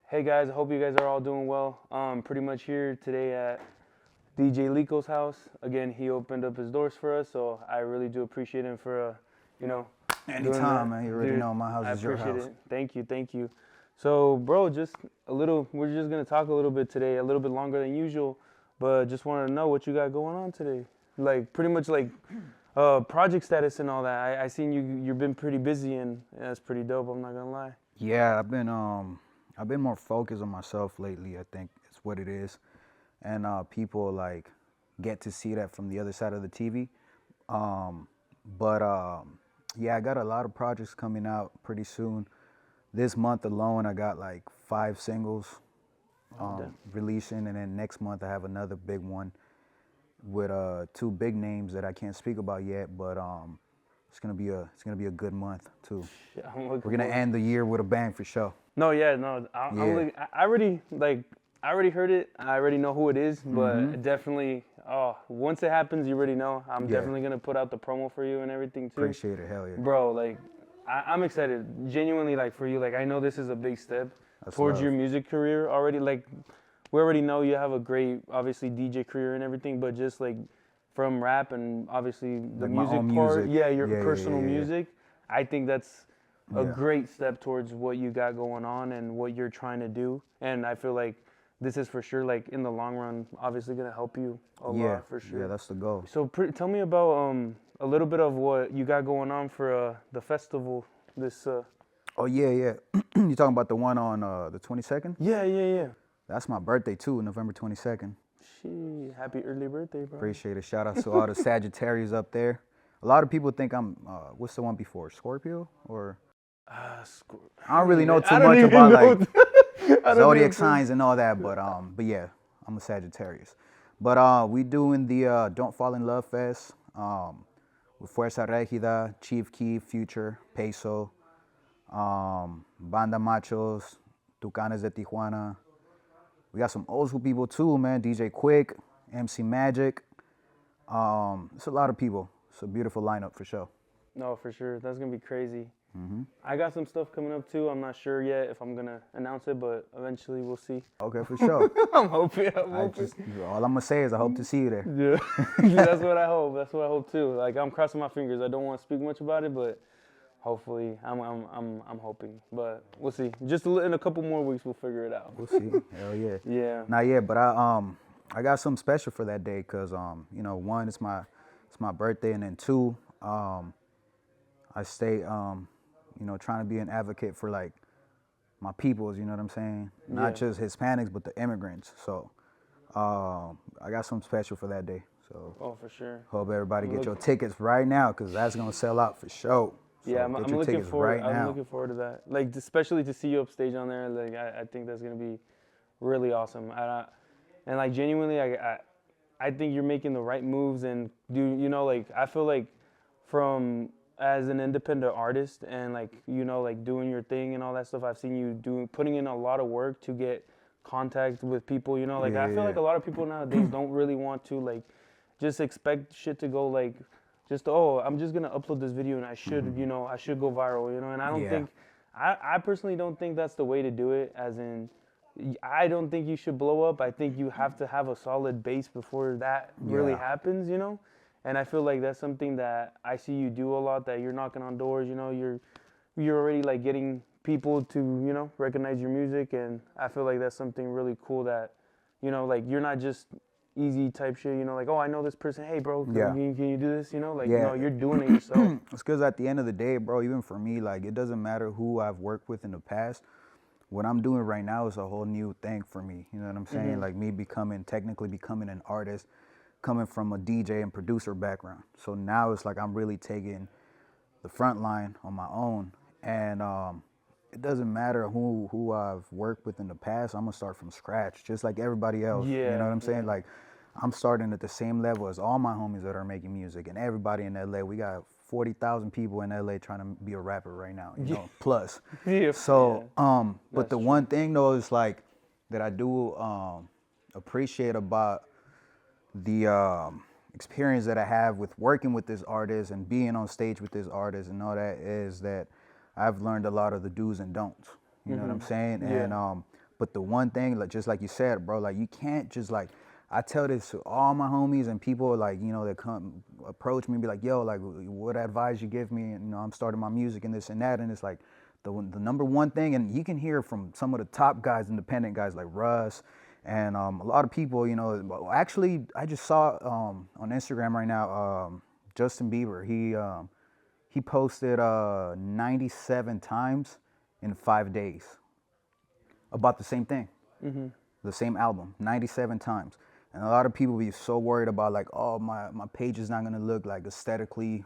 Hey guys, I hope you guys are all doing well. Pretty much here today at DJ Lico's house. Again, he opened up his doors for us, so I really do appreciate him for, you know, doing Anytime, that. man. You already Dude, know my house I is your appreciate house. it. Thank you. So, bro, just a little. We're just gonna talk a little bit today, a little bit longer than usual, but just wanted to know what you got going on today. Like pretty much like project status and all that. I seen you've been pretty busy and that's pretty dope. I'm not gonna lie. Yeah, I've been more focused on myself lately. I think it's what it is, and people like get to see that from the other side of the TV. Um, but yeah, I got a lot of projects coming out pretty soon. This month alone, I got like 5 singles releasing, and then next month I have another big one with two big names that I can't speak about yet, but it's gonna be a good month too. Yeah, I'm looking We're gonna forward. end the year with a bang for sure. No, yeah, no. I'm Yeah. like, I already like, I already heard it. I already know who it is, but Mm-hmm. definitely, oh, once it happens, you already know. I'm Yeah. definitely gonna put out the promo for you and everything too, Appreciate it, hell yeah. bro. Like, I'm excited, genuinely, like for you. Like, I know this is a big step That's towards love. your music career already. Like, we already know you have a great, obviously, DJ career and everything, but just like from rap and obviously the Like my music own part, music. yeah, your Yeah, yeah, personal yeah, yeah. music. I think that's a Yeah. great step towards what you got going on and what you're trying to do. And I feel like this is for sure, like in the long run, obviously gonna help you a Yeah, lot for sure. yeah, that's the goal. So tell me about a little bit of what you got going on for the festival. This Oh yeah, yeah. You talking about the one on the 22nd? yeah. That's my birthday too, November 22nd. She happy early birthday, bro. Appreciate it. Shout out to all the Sagittarius up there. A lot of people think I'm what's the one before? Scorpio or I don't really know too I don't much even about know. like I don't zodiac even- signs and all that, but yeah, I'm a Sagittarius. But we doing the Don't Fall in Love Fest with Fuerza Regida, Chief Keef, Future, Peso, Banda Machos, Tucanes de Tijuana. We got some old school people too, man. DJ Quick, MC Magic. It's a lot of people. It's a beautiful lineup for sure. No, for sure. That's gonna be crazy. Mm-hmm. I got some stuff coming up too. I'm not sure yet if I'm gonna announce it, but eventually we'll see. Okay, for sure. I'm hoping. All I'm gonna say is I hope to see you there. Yeah, that's what I hope. That's what I hope too. Like I'm crossing my fingers. I don't want to speak much about it, but hopefully, I'm hoping. But we'll see. Just in a couple more weeks, we'll figure it out. We'll see. Hell yeah. Yeah. Not yet, but I got something special for that day because you know, one, it's my birthday, and then two, I stay you know, trying to be an advocate for like my peoples, you know what I'm saying? Not just Hispanics, but the immigrants. So I got something special for that day. So Oh, for sure. hope everybody get your tickets right now because that's gonna sell out for sure. So Yeah, I'm get your looking tickets forward. right I'm now. looking forward to that. Like especially to see you upstage on there. Like I think that's gonna be really awesome. And like genuinely, I think you're making the right moves and you know like I feel like from as an independent artist and like you know like doing your thing and all that stuff, I've seen you putting in a lot of work to get contact with people. You know like I feel like a lot of people nowadays don't really want to like just expect shit to go like just I'm just gonna upload this video and I should you know I should go viral, you know, and I don't think I personally don't think that's the way to do it. As in I don't think you should blow up. I think you have to have a solid base before that really happens, you know? And I feel like that's something that I see you do a lot, that you're knocking on doors, you know, you're already like getting people to, you know, recognize your music, and I feel like that's something really cool that, you know, like you're not just easy type shit, you know, like, oh, I know this person, hey bro, can you do this, you know? Like, no, you're doing it yourself. It's because at the end of the day, bro, even for me, like it doesn't matter who I've worked with in the past. What I'm doing right now is a whole new thing for me. You know what I'm saying? Like me technically becoming an artist, coming from a DJ and producer background. So now it's like I'm really taking the front line on my own. And it doesn't matter who I've worked with in the past. I'm gonna start from scratch, just like everybody else. You know what I'm saying? Like I'm starting at the same level as all my homies that are making music, and everybody in LA. We got 40,000 people in LA trying to be a rapper right now, you know, plus. So, but the one thing though is like that I do appreciate about the experience that I have with working with this artist and being on stage with this artist and all that is that I've learned a lot of the do's and don'ts. You know what I'm saying? And But the one thing, like just like you said, bro, like you can't just like, I tell this to all my homies and people like, you know, that come approach me and be like, yo, like what advice you give me? And, you know, I'm starting my music and this and that. And it's like the number one thing, and you can hear from some of the top guys, independent guys like Russ and a lot of people, you know, actually I just saw on Instagram right now, Justin Bieber, he posted 97 times in 5 days about the same thing, the same album, 97 times. And a lot of people be so worried about like, oh, my page is not gonna look like aesthetically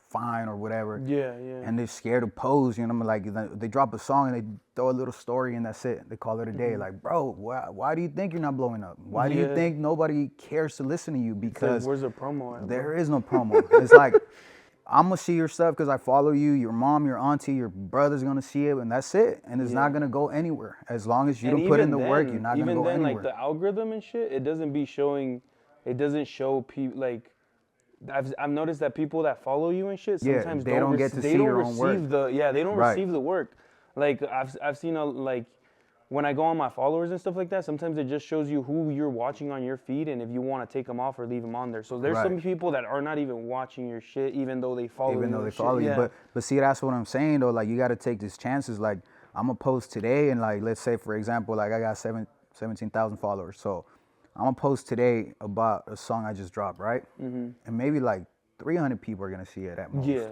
fine or whatever. Yeah. And they're scared to pose, you know, like they drop a song and they throw a little story and that's it. They call it a day. Like, bro, why do you think you're not blowing up? Why do you think nobody cares to listen to you? Because like, where's the promo at, there is no promo. It's like, I'm gonna see your stuff because I follow you. Your mom, your auntie, your brother's gonna see it, and that's it. And it's not gonna go anywhere as long as you don't put in the work. You're not gonna go anywhere. Even then, like the algorithm and shit, it doesn't show people like. I've noticed that people that follow you and shit sometimes they don't get to see your own work. They don't receive the work. Like I've seen like when I go on my followers and stuff like that, sometimes it just shows you who you're watching on your feed and if you want to take them off or leave them on there. So there's some people that are not even watching your shit even though they follow you. Even though they follow you. But see, that's what I'm saying though. Like you got to take these chances. Like I'm gonna post today and like let's say for example, like I got 17,000 followers. So I'm gonna post today about a song I just dropped, right? And maybe like 300 people are gonna see it at most. Yeah.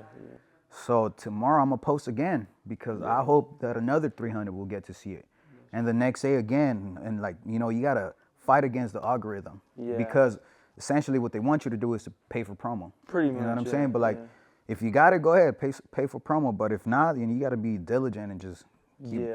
So tomorrow I'm gonna post again because I hope that another 300 will get to see it. And the next day again, and like, you know, you gotta fight against the algorithm. Because essentially what they want you to do is to pay for promo. Pretty much. You know what I'm saying? But like, if you got it, go ahead, pay for promo. But if not, then you gotta be diligent and just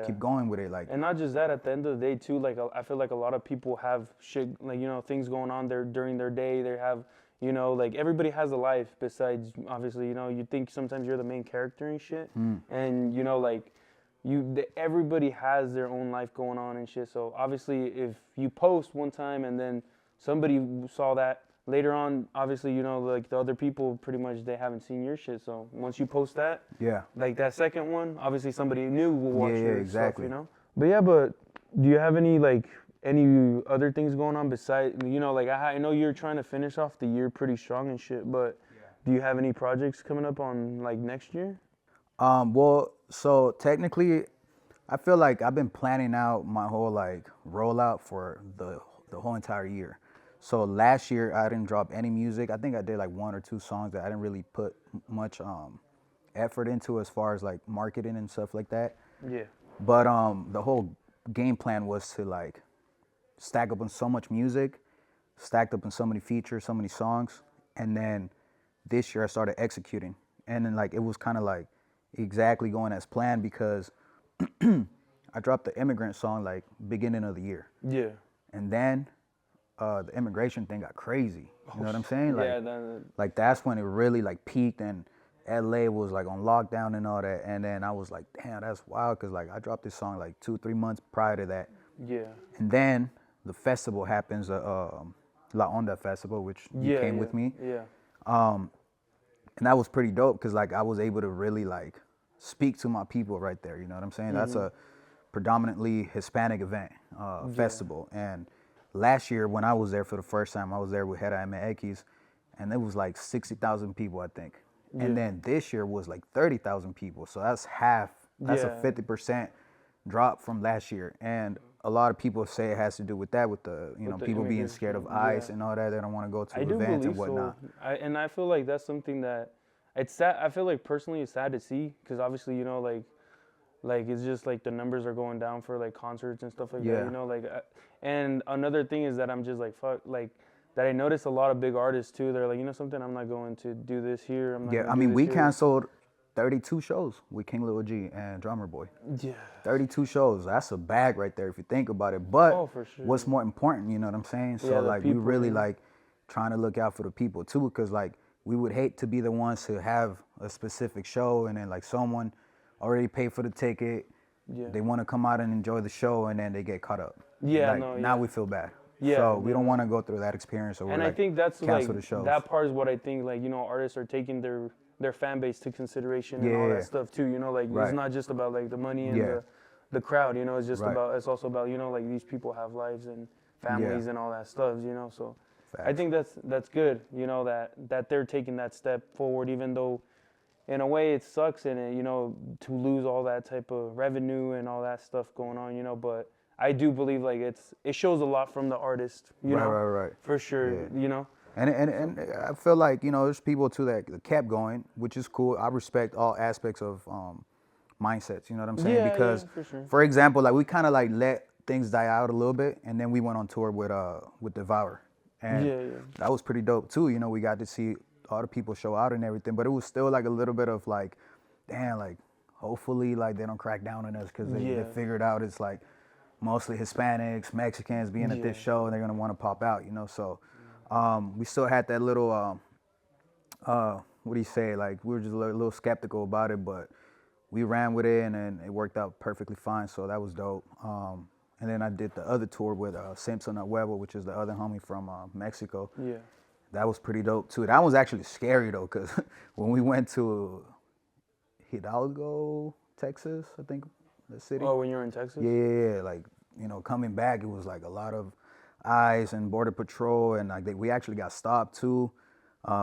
keep going with it. Like, and not just that, at the end of the day too, like I feel like a lot of people have shit, like, you know, things going on there during their day. They have, you know, like everybody has a life besides, obviously, you know, you think sometimes you're the main character and shit. And, you know, like, everybody has their own life going on and shit. So obviously if you post one time and then somebody saw that later on, obviously, you know, like the other people pretty much they haven't seen your shit. So once you post that, like that second one, obviously somebody new will watch your stuff, you know. But do you have any other things going on besides, you know, like I know you're trying to finish off the year pretty strong and shit, but do you have any projects coming up on like next year? Well, so technically, I feel like I've been planning out my whole like rollout for the whole entire year. So last year I didn't drop any music. I think I did like 1 or 2 songs that I didn't really put much effort into as far as like marketing and stuff like that. Yeah. But the whole game plan was to like stack up on so much music, stacked up on so many features, so many songs, and then this year I started executing, and then like it was kind of like exactly going as planned because I dropped the immigrant song like beginning of the year. Yeah. And then the immigration thing got crazy. You know what I'm saying? Like, like that's when it really like peaked and LA was like on lockdown and all that. And then I was like, damn, that's wild. Cause like I dropped this song like 2-3 months prior to that. Yeah. And then the festival happens, La Onda Festival, which you came with me. Yeah. And that was pretty dope because like I was able to really like speak to my people right there. You know what I'm saying? That's a predominantly Hispanic event, festival. And last year when I was there for the first time, I was there with Hera MX, and it was like 60,000 people, I think. And then this year was like 30,000 people. So that's half. That's a 50% drop from last year. And a lot of people say it has to do with that, with the, you know, people being scared of ICE and all that. They don't want to go to events and whatnot. So. And I feel like that's something that it's sad. I feel like personally it's sad to see because obviously, you know, like it's just like the numbers are going down for like concerts and stuff like that, you know, like, and another thing is that I'm just like, fuck, like that I noticed a lot of big artists too. They're like, you know something, I'm not going to do this here. I'm not I mean, we canceled 32 shows with King Lil G and Drummer Boy. Yeah. 32 shows. That's a bag right there if you think about it. But for sure. What's more important, you know what I'm saying? So like we really like trying to look out for the people too, because like we would hate to be the ones to have a specific show and then like someone already paid for the ticket. Yeah. They want to come out and enjoy the show and then they get caught up. Yeah, like, now we feel bad. Yeah. So we don't want to go through that experience or I think that's like that part is what I think, like, you know, artists are taking their fan base to consideration and all that stuff too, you know, like it's not just about like the money and the crowd. You know, it's just Right. about. It's also about, you know, like these people have lives and families and all that stuff. You know, so I think that's good. You know, that they're taking that step forward, even though in a way it sucks and it, you know, to lose all that type of revenue and all that stuff going on. You know, but I do believe like it shows a lot from the artist. You know, Right. for sure. Yeah. You know. And I feel like, you know, there's people too that kept going, which is cool. I respect all aspects of mindsets. You know what I'm saying? Yeah, Because, for sure. for example, like we kind of like let things die out a little bit, and then we went on tour with Devour, and Yeah. that was pretty dope too. You know, we got to see all the people show out and everything, but it was still like a little bit of like, damn, like hopefully like they don't crack down on us because they figured out it's like mostly Hispanics, Mexicans being at this show, and they're gonna want to pop out. You know, so. We still had that little, what do you say? Like we were just a little skeptical about it, but we ran with it and it worked out perfectly fine. So that was dope. And then I did the other tour with Simpson Huevo, which is the other homie from Mexico. Yeah. That was pretty dope too. That was actually scary though, cause when we went to Hidalgo, Texas, I think the city. Oh, when you were in Texas? Yeah. Like, you know, coming back, it was like a lot of ICE and Border Patrol, and like we actually got stopped too.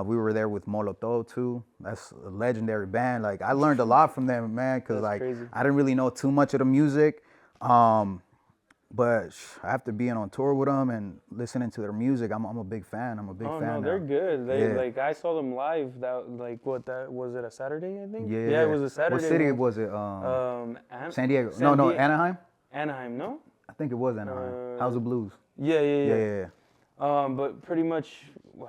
We were there with Molotov too. That's a legendary band. Like I learned a lot from them, man, because like crazy. I didn't really know too much of the music, but after being on tour with them and listening to their music, I'm a big fan. I'm a big fan. Oh no, they're good. Like I saw them live. That was it a Saturday? I think. Yeah, it was a Saturday. What city was it? San Diego. No, Anaheim. Anaheim, no. I think it was Anaheim. House of Blues. Yeah. But pretty much,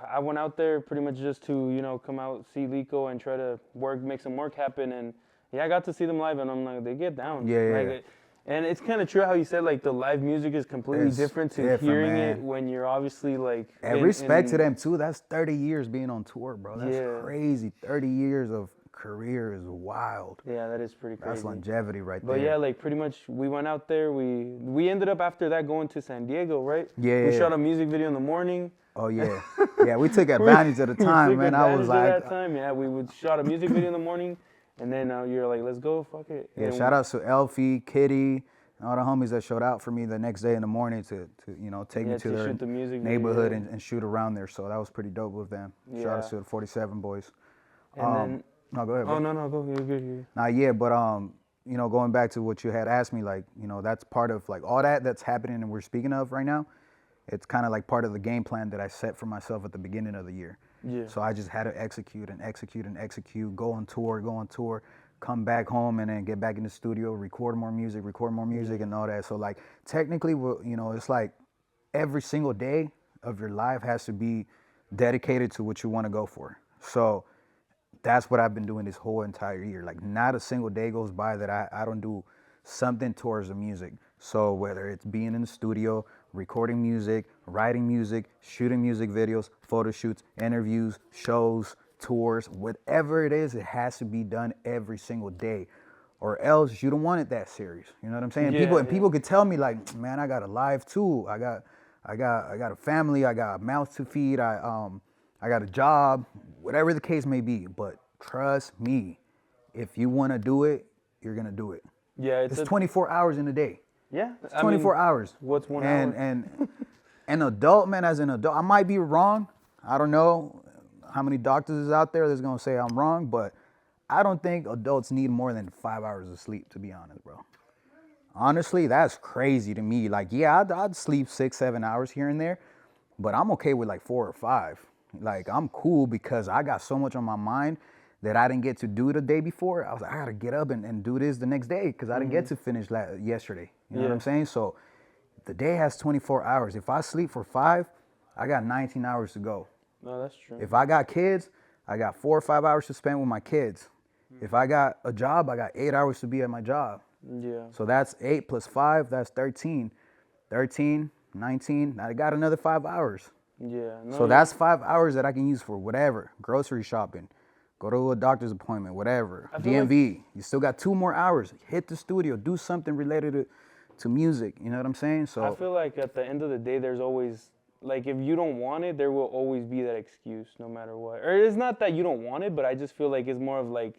I went out there pretty much just to, you know, come out, see Lico, and try to make some work happen. And I got to see them live, and I'm like, they get down. And it's kind of true how you said like the live music is completely different to hearing it when you're obviously like. And respect to them too. That's 30 years being on tour, bro. That's crazy. 30 years of career is wild. Yeah, that is pretty crazy. That's longevity right there. But yeah, like pretty much we went out there. We ended up after that going to San Diego, right? Yeah. We shot a music video in the morning. Oh yeah. Yeah, we took advantage of the time, man. I was like, that time, we would shot a music video in the morning, and then you're like, let's go, fuck it. Yeah, shout out to Elfie, Kitty, and all the homies that showed out for me the next day in the morning to you know, take me to their neighborhood and shoot around there. So that was pretty dope with them. Yeah. Shout out to the 47 boys. And then, no, go ahead, bro. Oh, no, go. You're good. Nah, yeah, but you know, going back to what you had asked me, like, you know, that's part of like all that's happening and we're speaking of right now. It's kind of like part of the game plan that I set for myself at the beginning of the year. Yeah. So I just had to execute, go on tour, come back home and then get back in the studio, record more music and all that. So like technically, you know, it's like every single day of your life has to be dedicated to what you want to go for. So that's what I've been doing this whole entire year. Like not a single day goes by that I don't do something towards the music. So whether it's being in the studio, recording music, writing music, shooting music videos, photo shoots, interviews, shows, tours, whatever it is, it has to be done every single day, or else you don't want it that serious. You know what I'm saying? People could tell me like, man, I got a life too. I got a family. I got a mouth to feed. I got a job. Whatever the case may be. But trust me, if you want to do it, you're gonna do it. Yeah, it's 24 hours in a day. Yeah, it's 24 hours. What's 1 hour? And an adult, man, as an adult, I might be wrong. I don't know how many doctors is out there that's gonna say I'm wrong, but I don't think adults need more than 5 hours of sleep, to be honest, bro. Honestly, that's crazy to me. Like, yeah, I'd sleep 6-7 hours here and there, but I'm okay with like 4 or 5. Like, I'm cool because I got so much on my mind that I didn't get to do the day before. I was like, I gotta get up and do this the next day because I didn't get to finish yesterday. You know what I'm saying? So the day has 24 hours. If I sleep for 5, I got 19 hours to go. No, that's true. If I got kids, I got 4 or 5 hours to spend with my kids. If I got a job, I got 8 hours to be at my job. Yeah. So that's 8 plus 5, that's 13. 13, 19, I got another 5 hours. Yeah. No, so that's 5 hours that I can use for whatever, grocery shopping, go to a doctor's appointment, whatever, DMV. You still got 2 more hours. Hit the studio, do something related to music. You know what I'm saying? So I feel like at the end of the day, there's always, like, if you don't want it, there will always be that excuse no matter what. Or it's not that you don't want it, but I just feel like it's more of like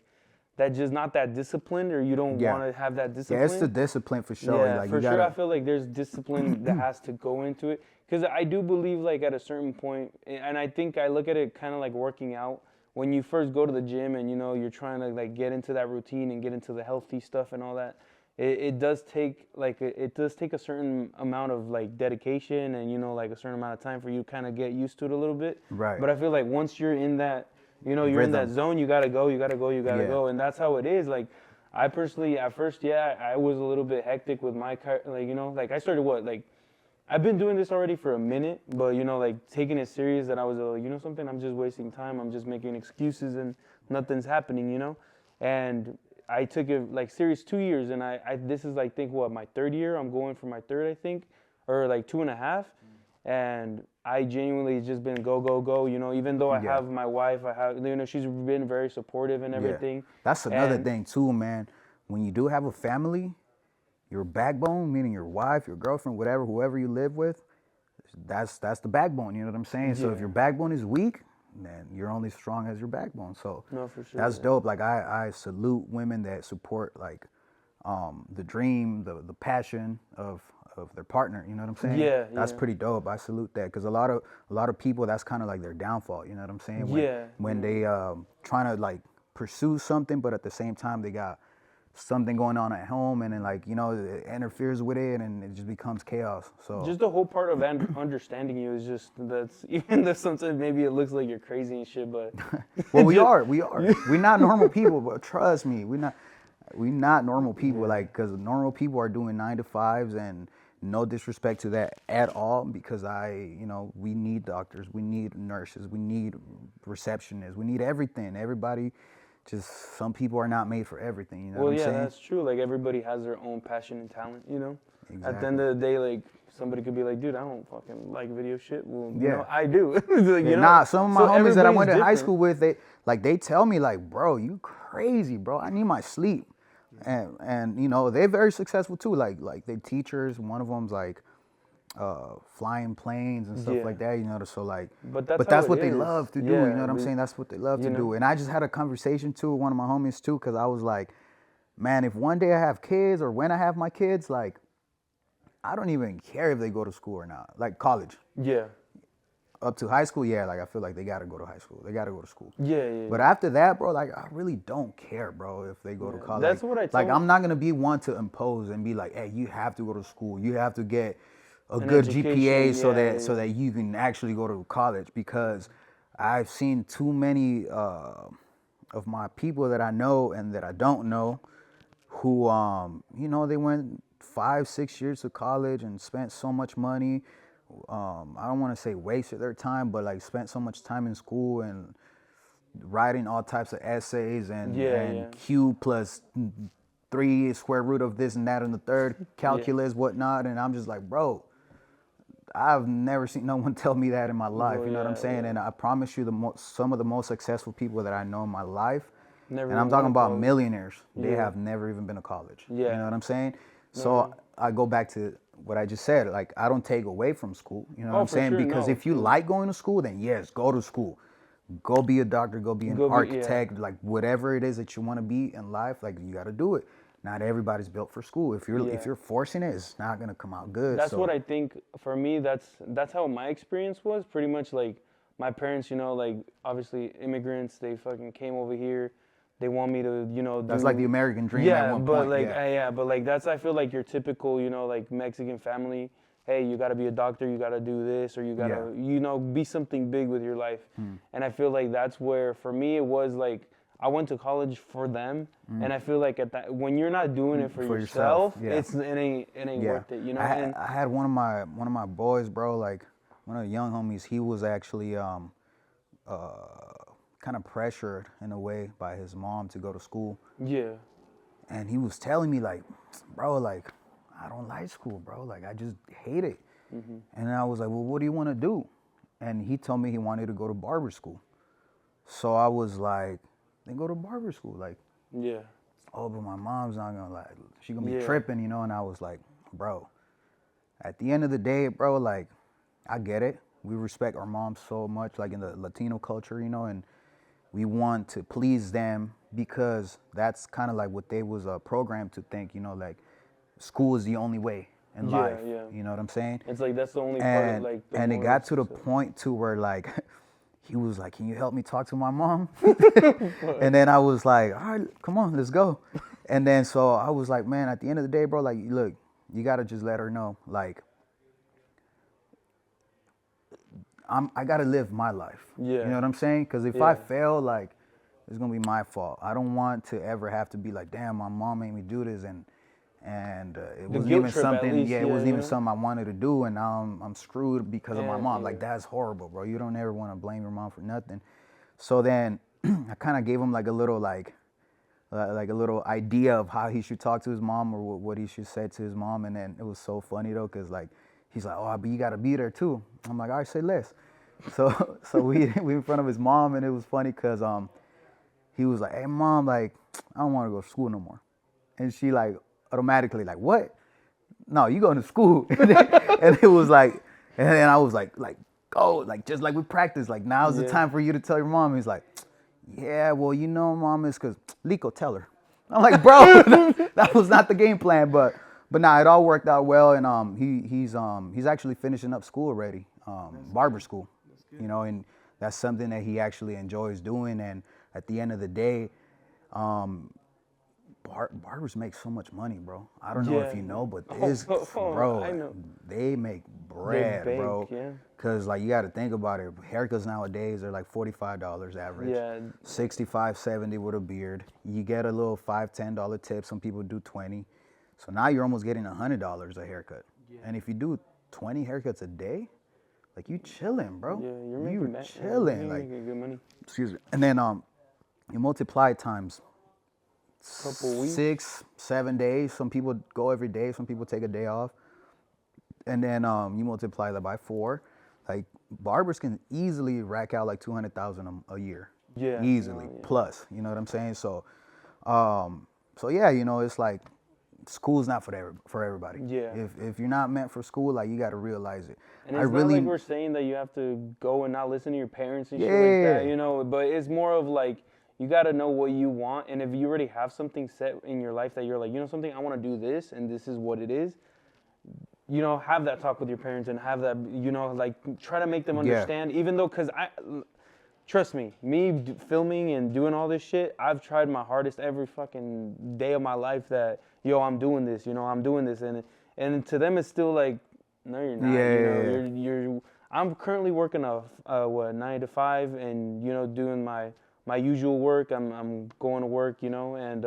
that just not that disciplined, or you don't Yeah. want to have that Yeah, discipline. it's the discipline for sure. Yeah, Like for you sure. gotta. I feel like there's discipline that has to go into it, because I do believe like at a certain point, and I think I look at it kind of like working out. When you first go to the gym and you're trying to like get into that routine and get into the healthy stuff and all that, it does take like it does take a certain amount of like dedication and like a certain amount of time for you to kind of get used to it a little bit. Right. But I feel like once you're in that, you're in that Rhythm. zone, you gotta go, Yeah. go, and that's how it is. Like I personally, at first, yeah, I was a little bit hectic with my like like I started I've been doing this already for a minute, but like taking it serious, that I was like, something, I'm just wasting time, I'm just making excuses and nothing's happening. And I took it like serious 2 years, and I this is like think what, my third year, I'm going for my third, I think, or like 2.5, and I genuinely just been go go go, even though I Yeah. have my wife, I have she's been very supportive and everything. That's another And thing too, man. When you do have a family, your backbone, meaning your wife, your girlfriend, whatever, whoever you live with, that's the backbone. You know what I'm saying? So if Yeah. your backbone is weak, then you're only strong as your backbone. So No, for sure, that's yeah. dope. Like I salute women that support like the dream, the passion of their partner. You know what I'm saying? Yeah, That's yeah. pretty dope. I salute that because a lot of people, that's kind of like their downfall. You know what I'm saying? When they trying to like pursue something, but at the same time they got something going on at home, and then like it interferes with it, and it just becomes chaos. So Just the whole part of understanding you is just that's even though sometimes maybe it looks like you're crazy and shit, but well, we're not normal people, but trust me, we're not normal people. Like, because normal people are doing 9 to 5s, and no disrespect to that at all, because we need doctors, we need nurses, we need receptionists, we need everything. Everybody, just some people are not made for everything. You know well, what I'm yeah, saying? that's true. Like everybody has their own passion and talent. At the Exactly. end of the day, like somebody could be like, dude, I don't fucking like video shit. Well, Yeah. I do. Like, Nah, some of my so homies that I went to high everybody's school with, they tell me like, bro, you crazy, bro. I need my sleep. And they're very successful too. Like they teachers. One of them's like flying planes and stuff Yeah. like that. So like, But that's how that's it what they is. love to do. Yeah, You know what I'm saying? That's what they love to do. And I just had a conversation too with one of my homies too, because I was like, man, if one day I have kids, or when I have my kids, like, I don't even care if they go to school or not. Like college. Yeah. Up to high school, yeah, like I feel like they gotta go to high school. They gotta go to school. Yeah. But after that, bro, like I really don't care, bro, if they go to college. That's what I like. told- I'm not gonna be one to impose and be like, hey, you have to go to school. You have to get a good GPA education, so that you can actually go to college. Because I've seen too many of my people that I know and that I don't know, who they went 5-6 years to college and spent so much money. I don't want to say wasted their time, but like spent so much time in school and writing all types of essays and Q plus 3 square root of this and that and the third, calculus, whatnot. And I'm just like, bro, I've never seen no one tell me that in my life. You know what I'm saying? And I promise you, some of the most successful people that I know in my life, Never and I'm even talking went to about college. millionaires, they have never even been to college. You know what I'm saying? So I go back to what I just said. Like, I don't take away from school. You know what I'm for saying? sure, Because no, if you like going to school, then yes, go to school. Go be a doctor, go be an architect, like whatever it is that you want to be in life, like you got to do it. Not everybody's built for school. If you're forcing it, it's not gonna come out good. That's what I think. For me, that's how my experience was. Pretty much like my parents, like obviously immigrants. They fucking came over here. They want me to, That's like the American dream at one but point. like, but like that's, I feel like your typical, like Mexican family. Hey, you got to be a doctor. You got to do this, or you got to, be something big with your life. And I feel like that's where, for me, it was like I went to college for them, and I feel like when you're not doing it for yourself, it ain't worth it, I had one of my boys, bro, like one of the young homies. He was actually kind of pressured in a way by his mom to go to school. Yeah. And he was telling me like, bro, like I don't like school, bro. Like I just hate it. And I was like, well, what do you want to do? And he told me he wanted to go to barber school. So I was like, then go to barber school. Like, yeah. Oh, but my mom's not gonna like, she gonna be tripping, And I was like, bro, at the end of the day, bro, like, I get it. We respect our moms so much, like in the Latino culture, and we want to please them because that's kind of like what they was programmed to think, you know, like school is the only way in life. Yeah. You know what I'm saying? It's like that's the only part of And like the and it moral got to the success. point to where like he was like, "Can you help me talk to my mom?" And then I was like, "All right, come on, let's go." And then so I was like, "Man, at the end of the day, bro, like, look, you gotta just let her know, like, I gotta live my life. Yeah. You know what I'm saying? Because if I Yeah. fail, like, it's gonna be my fault. I don't want to ever have to be like, damn, my mom made me do this, and it The wasn't guilt even trip at something. least, Yeah, it yeah, wasn't you even know? something I wanted to do, and now I'm screwed because of my mom. Yeah. Like, that's horrible, bro. You don't ever want to blame your mom for nothing. So then I kind of gave him like a little like a little idea of how he should talk to his mom or what he should say to his mom. And then it was so funny though, cause like he's like, "Oh, but you gotta be there too." I'm like, "All right, say less." So we in front of his mom, and it was funny cause he was like, "Hey mom, like I don't want to go to school no more," and she like automatically like, "What? No, you going to school?" And it was like, and then I was like, "Go, like just like we practice, like now's the Yeah. time for you to tell your mom." He's like, "Yeah, well, you know, mom, it's because Lico, tell her." I'm like, "Bro, that was not the game plan," but nah, it all worked out well, and he's actually finishing up school already, barber school, you know, and that's something that he actually enjoys doing. And at the end of the day, barbers make so much money, bro. I don't know if Yeah. you know, but this, I bro, know. they make They bread, bank, bro. yeah. Cause like you got to think about it. Haircuts nowadays are like $45 average. Yeah. 65, 70 with a beard. You get a little $5, $10 tip. Some people do 20. So now you're almost getting $100 a haircut. Yeah. And if you do 20 haircuts a day, like you chilling, bro. Yeah, you're You making chilling, you're like, making good money. excuse me. And then you multiply it times Couple weeks. 6, 7 days. Some people go every day. Some people take a day off. And then you multiply that by 4. Like barbers can easily rack out like 200,000 a year. Yeah. Easily, No, yeah. plus. You know what I'm saying? So, so yeah, you know, it's like school's not for everybody. Yeah. If you're not meant for school, like you got to realize it. And it's not like we're saying that you have to go and not listen to your parents and shit like that, Yeah. you know, but it's more of like you got to know what you want. And if you already have something set in your life that you're like, you know, something, I want to do this and this is what it is, you know, have that talk with your parents and have that, you know, like try to make them understand, even though, because trust me, filming and doing all this shit, I've tried my hardest every fucking day of my life that, yo, I'm doing this, you know, I'm doing this. And to them, it's still like, no, you're not. Yeah, you know, yeah. you're. I'm currently working a 9 to 5, and you know, doing my usual work. I'm going to work, you know, and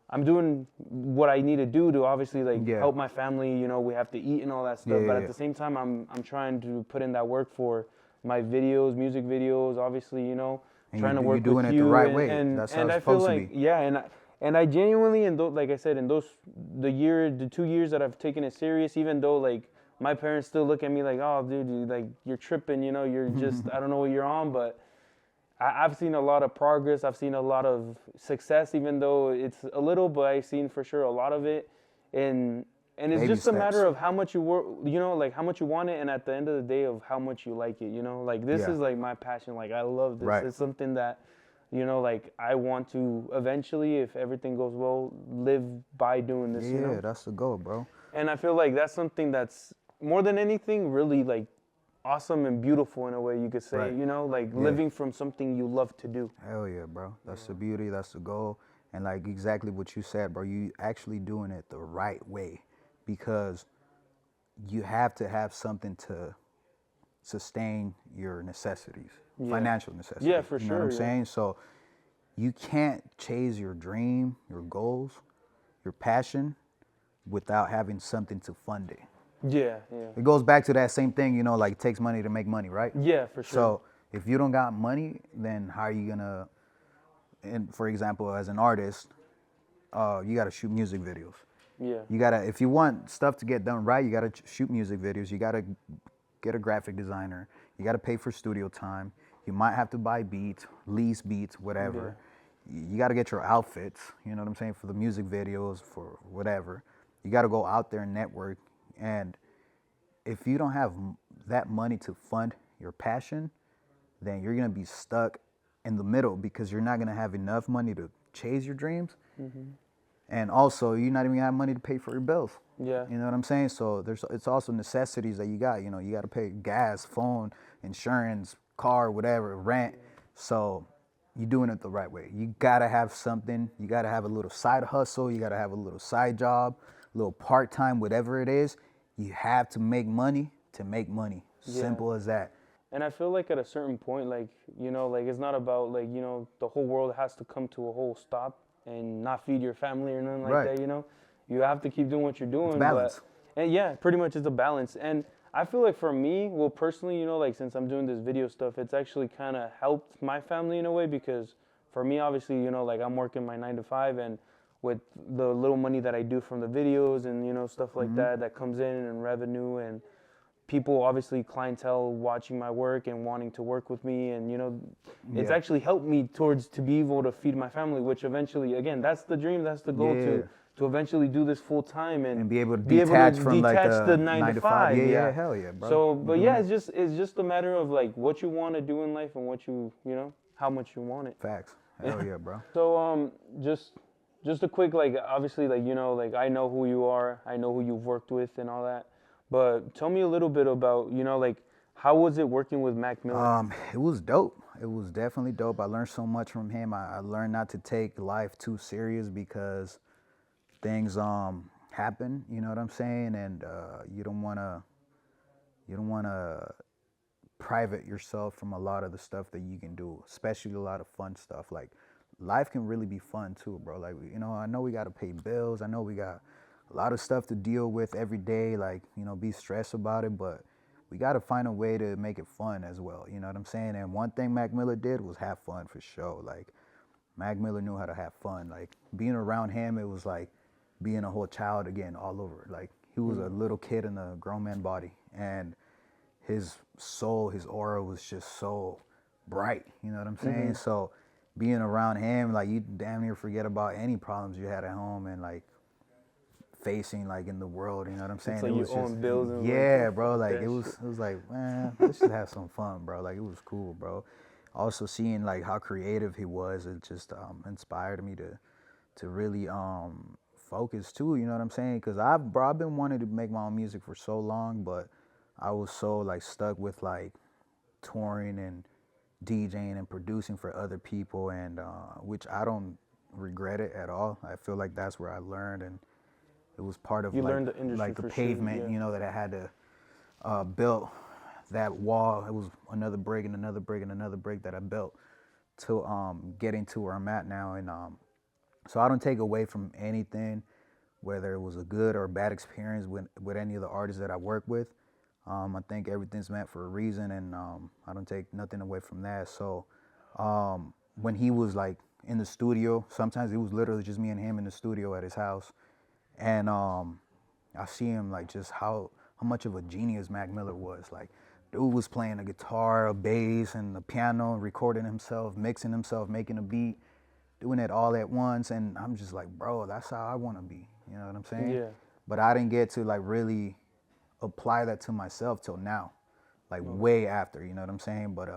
I'm doing what I need to do to obviously like Yeah. help my family. You know, we have to eat and all that stuff. Yeah, But yeah, at yeah. the same time, I'm trying to put in that work for my videos, music videos. Obviously, you know, And trying to you're work doing with it the you, right and way. and, That's how and it's I feel supposed to like be. yeah, and I genuinely like I said, in the 2 years that I've taken it serious, even though like my parents still look at me like, oh, dude, like you're tripping, you know, you're just I don't know what you're on, but I've seen a lot of progress. I've seen a lot of success, even though it's a little, but I've seen for sure a lot of it. And it's Baby just a matter steps. of how much you work, you know, like how much you want it, and at the end of the day, of how much you like it, you know. Like this Yeah. is like my passion. Like I love this. Right. It's something that, you know, like I want to eventually, if everything goes well, live by doing this, you Yeah, know. that's the goal, bro. And I feel like that's something that's more than anything really like awesome and beautiful in a way you could say, Right. you know, like Yeah. living from something you love to do. Hell yeah, bro. That's the beauty. That's the goal. And like exactly what you said, bro. You actually doing it the right way, because you have to have something to sustain your necessities, financial necessities. Yeah, for You know what sure, I'm yeah. saying? So you can't chase your dream, your goals, your passion without having something to fund it. Yeah, yeah. It goes back to that same thing, you know, like it takes money to make money, right? Yeah, for sure. So if you don't got money, then how are you gonna? And for example, as an artist, you gotta shoot music videos. Yeah. You gotta, if you want stuff to get done right, you gotta shoot music videos. You gotta get a graphic designer. You gotta pay for studio time. You might have to buy beats, lease beats, whatever. You gotta get your outfits. You know what I'm saying, for the music videos, for whatever. You gotta go out there and network. And if you don't have that money to fund your passion, then you're gonna be stuck in the middle because you're not gonna have enough money to chase your dreams, and also you're not even gonna have money to pay for your bills. Yeah. You know what I'm saying? So it's also necessities that you got. You know, you got to pay gas, phone, insurance, car, whatever, rent. So you're doing it the right way. You gotta have something. You gotta have a little side hustle. You gotta have a little side job, a little part time, whatever it is. You have to make money to make money. Yeah. Simple as that. And I feel like at a certain point, like, you know, like it's not about like, you know, the whole world has to come to a whole stop and not feed your family or nothing like Right. that, you know? You have to keep doing what you're doing. It's balance. And yeah, pretty much it's a balance. And I feel like for me, well, personally, you know, like since I'm doing this video stuff, it's actually kind of helped my family in a way because for me, obviously, you know, like I'm working my 9 to 5 and with the little money that I do from the videos and, you know, stuff like that comes in and revenue and people, obviously clientele watching my work and wanting to work with me and, you know, it's Yeah. actually helped me towards to be able to feed my family, which eventually, again, that's the dream, that's the goal Yeah. to eventually do this full time and be able to detach from like the 9 to 5. Yeah, hell yeah, bro. So, but yeah, it's just a matter of like what you want to do in life and what you know, how much you want it. Facts. Hell yeah, bro. So just a quick like obviously like you know like I know who you are, I know who you've worked with and all that. But tell me a little bit about, you know, like how was it working with Mac Miller? It was dope. It was definitely dope. I learned so much from him. I learned not to take life too serious because things happen, you know what I'm saying? And you don't wanna private yourself from a lot of the stuff that you can do, especially a lot of fun stuff. Like life can really be fun too, bro. Like, you know, I know we gotta pay bills. I know we got a lot of stuff to deal with every day, like, you know, be stressed about it, but we gotta find a way to make it fun as well. You know what I'm saying? And one thing Mac Miller did was have fun for sure. Like Mac Miller knew how to have fun. Like being around him, it was like being a whole child again all over. Like he was a little kid in a grown man body, and his soul, his aura was just so bright. You know what I'm saying? So being around him, like you damn near forget about any problems you had at home and like facing like in the world. You know what I'm saying? It's like it you was own bills and yeah, like, bro. Like that it was like, man, let's just have some fun, bro. Like it was cool, bro. Also seeing like how creative he was, it just inspired me to really focus too. You know what I'm saying? Because I've been wanting to make my own music for so long, but I was so like stuck with like touring and DJing and producing for other people, and which I don't regret it at all. I feel like that's where I learned, and it was part of You like learned the industry like the for sure, pavement, yeah. you know, that I had to build that wall. It was another brick and another brick and another brick that I built to getting to where I'm at now, and so I don't take away from anything, whether it was a good or bad experience with any of the artists that I work with. I think everything's meant for a reason, and I don't take nothing away from that. So when he was like in the studio, sometimes it was literally just me and him in the studio at his house, and I see him like just how much of a genius Mac Miller was. Like, dude was playing a guitar, a bass, and the piano, recording himself, mixing himself, making a beat, doing it all at once, and I'm just like, bro, that's how I want to be. You know what I'm saying? Yeah. But I didn't get to like really apply that to myself till now, like way after. You know what I'm saying? But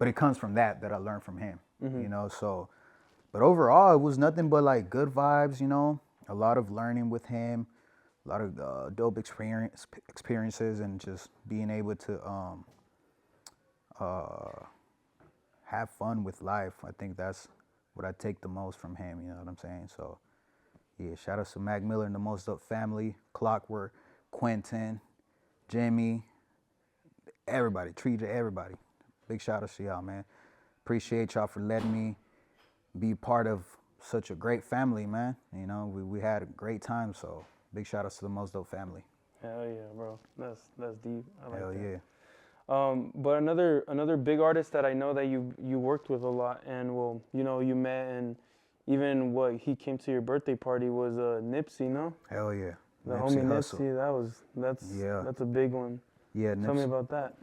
it comes from that I learned from him. You know, so. But overall, it was nothing but like good vibes. You know, a lot of learning with him, a lot of dope experiences, and just being able to have fun with life. I think that's what I take the most from him. You know what I'm saying? So, yeah, shout out to Mac Miller and the Most Up family, Clockwork, Quentin, Jimmy, everybody, Treater, everybody. Big shout out to y'all, man. Appreciate y'all for letting me be part of such a great family, man. You know, we had a great time, so big shout out to the Most Up family. Hell yeah, bro. That's deep. I like Hell that. yeah. But another big artist that I know that you worked with a lot and well, you know, you met and even what he came to your birthday party was Nipsey, no? Hell yeah. The Nipsey homie Hussle. Nipsey, that's a big one. Yeah, Tell me Nipsey. about that.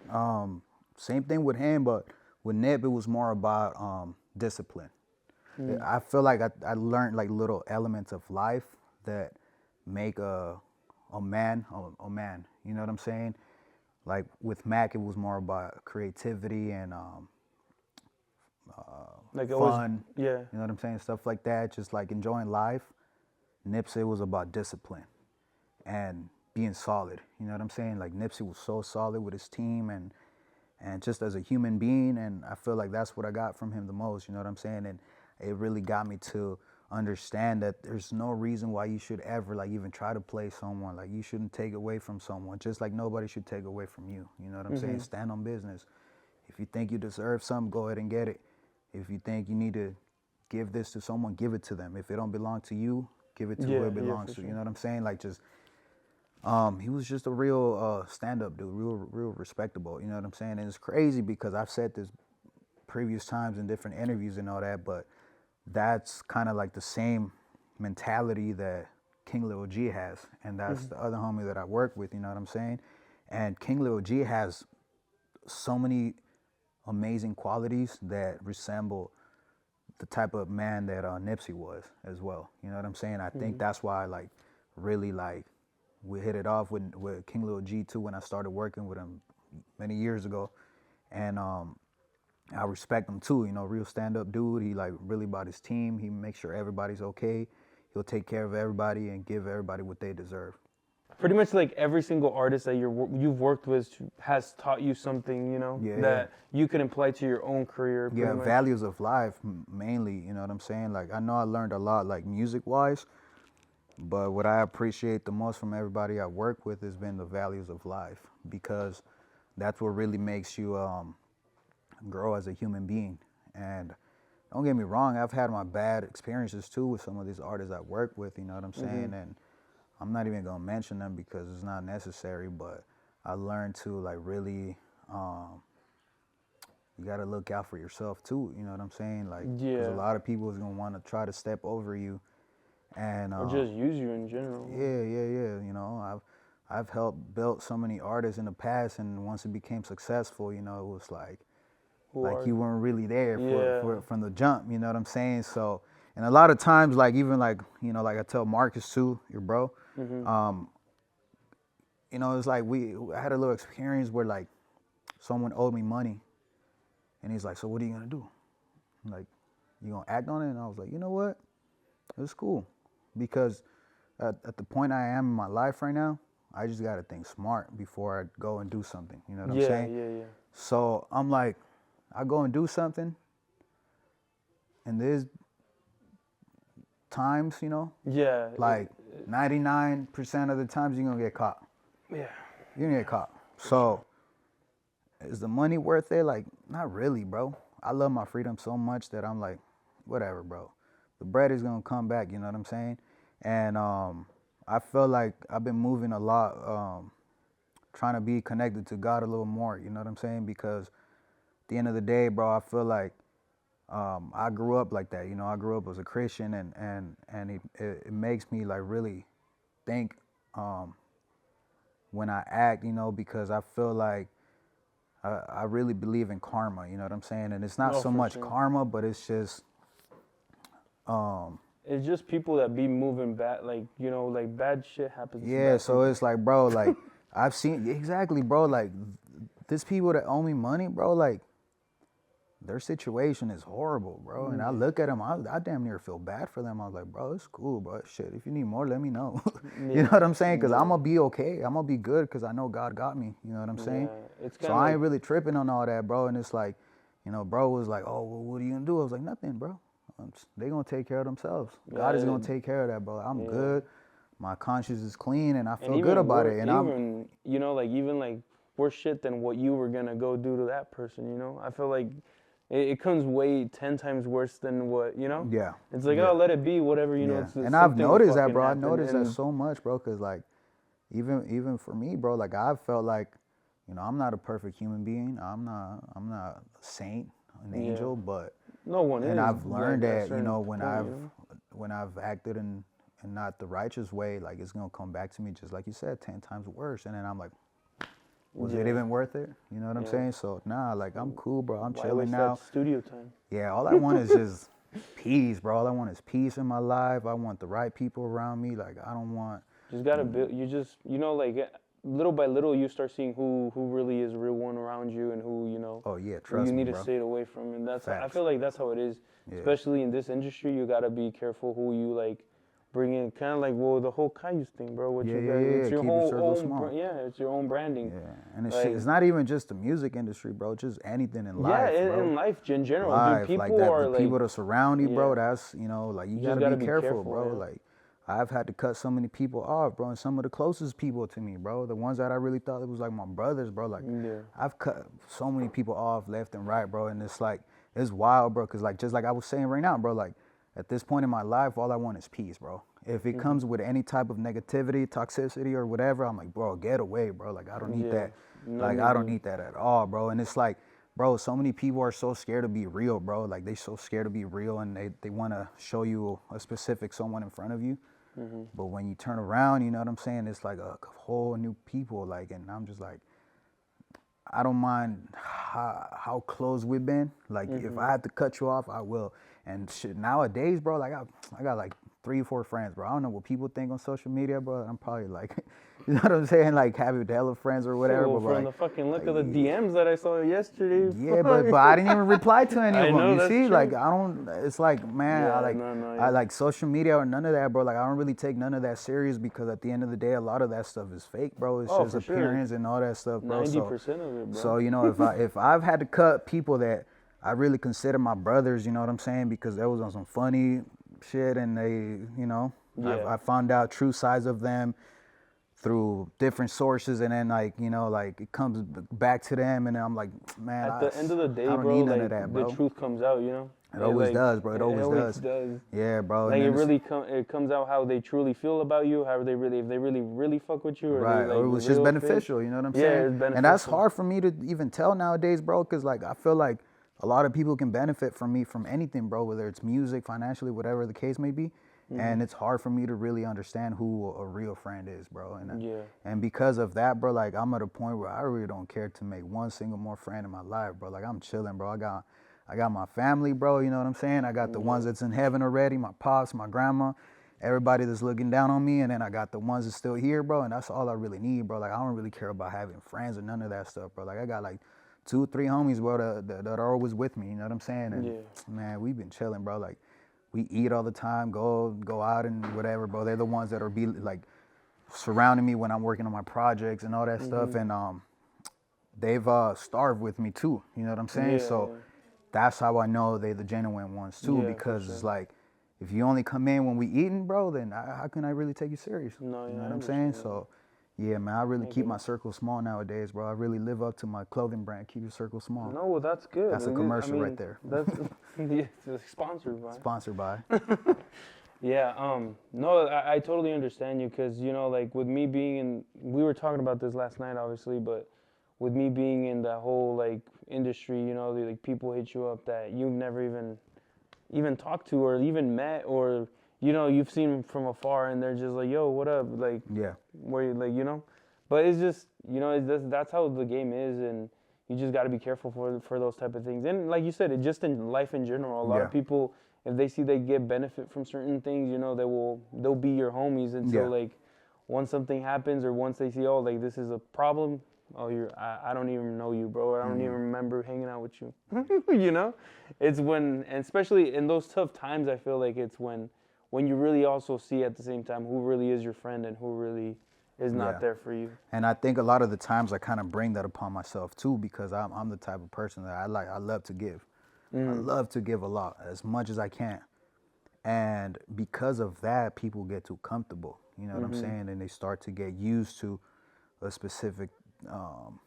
Same thing with him, but with Nip, it was more about discipline. I feel like I learned like little elements of life that make a man a man. You know what I'm saying? Like with Mac, it was more about creativity and like always, fun. yeah, You know what I'm saying? Stuff like that. Just like enjoying life. Nipsey was about discipline and being solid. You know what I'm saying? Like Nipsey was so solid with his team and just as a human being, and I feel like that's what I got from him the most. You know what I'm saying? And it really got me to understand that there's no reason why you should ever like even try to play someone. Like you shouldn't take away from someone, just like nobody should take away from you. You know what I'm saying? Stand on business. If you think you deserve something, go ahead and get it. If you think you need to give this to someone, give it to them. If it don't belong to you, give it to who it belongs to. sure. You know what I'm saying? Like just he was just a real stand-up dude, real respectable. You know what I'm saying? And it's crazy because I've said this previous times in different interviews and all that, but that's kind of like the same mentality that King Lil G has, and that's the other homie that I work with. You know what I'm saying? And King Lil G has so many amazing qualities that resemble the type of man that Nipsey was as well. You know what I'm saying? I think that's why like really like we hit it off with King Lil G too when I started working with him many years ago, and I respect him too. You know, real stand-up dude. He like really about his team. He makes sure everybody's okay. He'll take care of everybody and give everybody what they deserve. Pretty much like every single artist that you've worked with has taught you something, you know, that you can apply to your own career. Yeah, values of life mainly. You know what I'm saying? Like I know I learned a lot like music-wise, but what I appreciate the most from everybody I work with has been the values of life, because that's what really makes you grow as a human being. And don't get me wrong, I've had my bad experiences too with some of these artists I work with, you know what I'm saying? And I'm not even gonna mention them because it's not necessary, but I learned to like really, you gotta look out for yourself too, you know what I'm saying? Like, because a lot of people is gonna wanna try to step over you and or just use you in general. Yeah. You know, I've helped build so many artists in the past, and once it became successful, you know, it was like you weren't really there for from the jump. You know what I'm saying? So, and a lot of times, like even like you know, like I tell Marcus too, your bro. You know, it's like I had a little experience where like someone owed me money, and he's like, "So what are you gonna do? Like, you gonna act on it?" And I was like, "You know what? It's cool." Because at the point I am in my life right now, I just got to think smart before I go and do something. You know what I'm saying? Yeah. So I'm like, I go and do something, and there's times, you know, like 99% of the times you're going to get caught. Yeah. You're going to get caught. So is the money worth it? Like, not really, bro. I love my freedom so much that I'm like, whatever, bro. The bread is gonna come back, you know what I'm saying? And I feel like I've been moving a lot, trying to be connected to God a little more, you know what I'm saying? Because at the end of the day, bro, I feel like I grew up like that, you know. I grew up as a Christian, and it makes me like really think when I act, you know, because I feel like I really believe in karma, you know what I'm saying? And it's not so much karma, but it's just it's just people that be moving bad, like, you know, like bad shit happens. Yeah, so it's like, bro, like I've seen exactly, bro, like these people that owe me money, bro, like their situation is horrible, bro. And I look at them, I damn near feel bad for them. I was like, bro, it's cool, bro. Shit, if you need more, let me know. You know what I'm saying? Because I'm going to be okay. I'm going to be good because I know God got me. You know what I'm saying? So I ain't really tripping on all that, bro. And it's like, you know, bro was like, oh, well, what are you going to do? I was like, nothing, bro. They going to take care of themselves. God is going to take care of that, bro. I'm good. My conscience is clean and I feel good about it. And even, you know, like even like worse shit than what you were going to go do to that person, you know? I feel like it comes way 10 times worse than what, you know? Yeah. It's like, oh, let it be, whatever, you know. It's and I've noticed that, bro. I noticed that so much, bro, because, like, even for me, bro, like, I've felt like, you know, I'm not a perfect human being. I'm not a saint, an angel, but... No one is. And I've learned that, you know, when I've acted in not the righteous way, like, it's going to come back to me, just like you said, 10 times worse. And then I'm like... Was it even worth it? You know what I'm saying? So, nah, like, I'm cool, bro. I'm chilling now. That studio time. Yeah, all I want is just peace, bro. All I want is peace in my life. I want the right people around me. Like, I don't want... Just gotta build, you know, like, little by little you start seeing who really is a real one around you and who Oh yeah, who trust you me, need to bro. stay away from. And that's I Facts. feel like that's how it is, Yeah. especially in this industry. You gotta be careful who you like bring in. Kind of like the whole Cayuse thing, bro. What Yeah, you yeah, guys, yeah, it's yeah. your Keep your whole circle own, small. yeah, it's your own branding. Yeah, and it's Like, it's not even just the music industry, bro. Just anything in yeah, life, bro. in life in general, dude. Life like People that. are The like, people that surround you, bro. yeah, That's like you you just gotta gotta be be careful, careful, bro. yeah. Like I've had to cut so many people off, bro, and some of the closest people to me, bro. The ones that I really thought it was like my brothers, bro. Like Yeah. I've cut so many people off left and right, bro. And it's like it's wild, bro. Cause like just like I was saying right now, bro. Like at this point in my life, all I want is peace, bro. If it comes with any type of negativity, toxicity, or whatever, I'm like, bro, get away, bro. Like I don't need Yeah. that. No Like need I don't to- need that at all, bro. And it's like, bro, so many people are so scared to be real, bro. Like they so scared to be real, and they want to show you a specific someone in front of you. But when you turn around, you know what I'm saying? It's like a whole new people. Like, and I'm just like, I don't mind how close we've been. Like, if I have to cut you off, I will. And shit, nowadays, bro, like I got like 3 or 4 friends, bro. I don't know what people think on social media, bro. I'm probably like, you know what I'm saying? Like having hella friends or whatever. Well, but from like, the fucking look of the DMs that I saw yesterday. yeah, but I didn't even reply to any of I them. know, You that's see, true. like I don't. It's like, man, Yeah, I like no, I yeah. like social media or none of that, bro. Like I don't really take none of that serious because at the end of the day, a lot of that stuff is fake, bro. It's Oh, just for sure. appearance and all that stuff, bro. 90% of it, bro. So you know, if I've had to cut people that I really consider my brothers, you know what I'm saying, because that was on some funny shit, and they, you know, Yeah. I found out true sides of them through different sources, and then like, you know, like it comes back to them, and I'm like, man, At the end of the day, I don't bro, need none like of that, the bro. truth comes out, you know. It always like, does, bro. It always does. does. Yeah, bro. Like and it then it's- really it comes out how they truly feel about you, how they really, if they really fuck with you, or right, they like or it was real just fake. beneficial, you know what I'm Yeah, saying? it's And that's beneficial. hard for me to even tell nowadays, bro, because like I feel like a lot of people can benefit from me from anything, bro, whether it's music, financially, whatever the case may be. And it's hard for me to really understand who a real friend is, bro. Yeah. And because of that, bro, like I'm at a point where I really don't care to make one single more friend in my life, bro. Like I'm chilling, bro. I got my family, bro. You know what I'm saying? I got the ones that's in heaven already, my pops, my grandma, everybody that's looking down on me, and then I got the ones that's still here, bro. And that's all I really need, bro. Like I don't really care about having friends or none of that stuff, bro. Like I got like 2, 3 homies, bro, that are always with me. You know what I'm saying? And Yeah. man, we've been chilling, bro. Like we eat all the time, go out and whatever, bro. They're the ones that are be like surrounding me when I'm working on my projects and all that stuff. And they've starved with me too. You know what I'm saying? Yeah, So yeah. that's how I know they the genuine ones too, Yeah, for because sure. it's like if you only come in when we eating, bro, then how can I really take you serious? No, You yeah, know I what I'm saying? understand that. So yeah, man, I really keep get my it. circle small nowadays, bro. I really live up to my clothing brand. Keep your circle small. No, well, that's good. That's a Like, commercial I mean, right there. That's yeah, it's sponsored by. Sponsored by. Yeah, no, I totally understand you because, you know, like with me being in, we were talking about this last night, obviously, but with me being in that whole like industry, you know, like people hit you up that you've never even talked to or even met, or, you know, you've seen them from afar and they're just like, yo, what up? Like, Yeah. where you, like, you know, but it's just, you know, that's how the game is, and you just got to be careful for those type of things. And like you said, it just in life in general, a lot of Yeah. people, if they see they get benefit from certain things, you know, they'll be your homies until Yeah. like once something happens or once they see, oh, like this is a problem, oh, I don't even know you, bro, or I don't even remember hanging out with you. You know, it's when, and especially in those tough times, I feel like it's when you really also see at the same time who really is your friend and who really is not Yeah. there for you. And I think a lot of the times I kind of bring that upon myself too, because I'm the type of person that I love to give. I love to give a lot, as much as I can. And because of that, people get too comfortable. You know what I'm saying? And they start to get used to a specific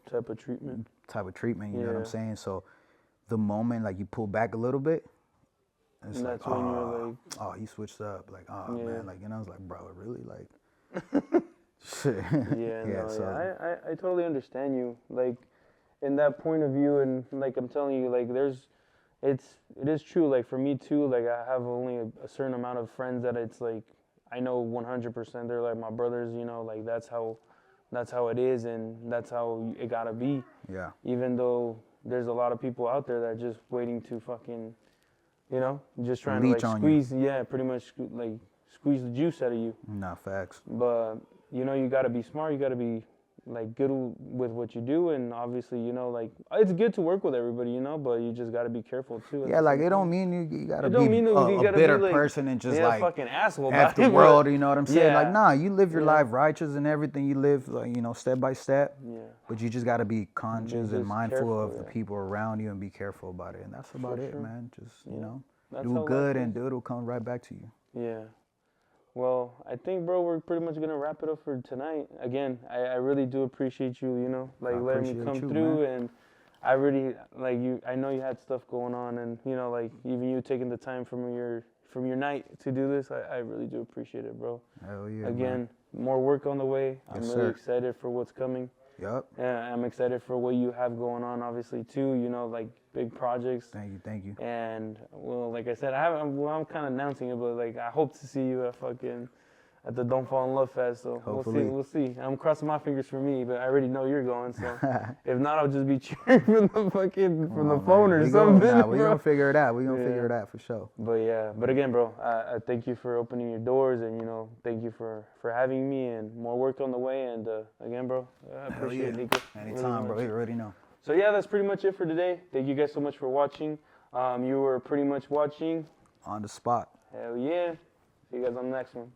Type of treatment. You know what I'm Yeah. saying? So the moment like you pull back a little bit, it's And like, that's when you're like, oh, you switched up. Like, oh Yeah. man, like, and I was like, bro, really? Like, shit. yeah, no, so yeah, I totally understand you. Like, in that point of view, and like I'm telling you, like it is true. Like for me too, like I have only a certain amount of friends that it's like I know 100% they're like my brothers. You know, like that's how it is, and that's how it gotta be. yeah. Even though there's a lot of people out there that are just waiting to fucking, you know, just trying Leech to like on you. squeeze, yeah, pretty much like squeeze the juice out of you. Nah, facts. But you know, you got to be smart. You got to be like good with what you do, and obviously, you know, like it's good to work with everybody, you know, but you just got to be careful too. Yeah, like it don't mean you gotta It don't be mean that you a gotta bitter be like, person and just yeah, like fucking asshole F about the it, world, but you know what I'm saying? Like, yeah, nah, you live your yeah. life righteous and everything you live, like, you know, step by step. Yeah. But you just gotta be conscious and just mindful careful, of the yeah. people around you and be careful about it. And that's about it, sure. man. Just, you know, That's do how life good is. and it'll come right back to you. Yeah. Well, I think, bro, we're pretty much gonna wrap it up for tonight. Again, I really do appreciate you, you know, like I letting me appreciate come you, through, man. and I really like you. I know you had stuff going on, and you know, like even you taking the time from your night to do this, I really do appreciate it, bro. Hell yeah, Again, man. more work on the way. I'm Yes, really sir. excited for what's coming. Yup. Yeah, I'm excited for what you have going on, obviously too. You know, like big projects. Thank you. And well, like I said, I'm kind of announcing it, but like I hope to see you at the Don't Fall in Love Fest. So Hopefully. we'll see. I'm crossing my fingers for me, but I already know you're going. So if not, I'll just be cheering from the phone or something. We're gonna figure it out. We're gonna figure it out for sure. But yeah, but again, bro, I thank you for opening your doors, and you know, thank you for having me, and more work on the way. And again, bro, I appreciate it, Lico. Anytime, bro. You already know. So yeah, that's pretty much it for today. Thank you guys so much for watching. You were pretty much watching On the spot. Hell yeah. See you guys on the next one.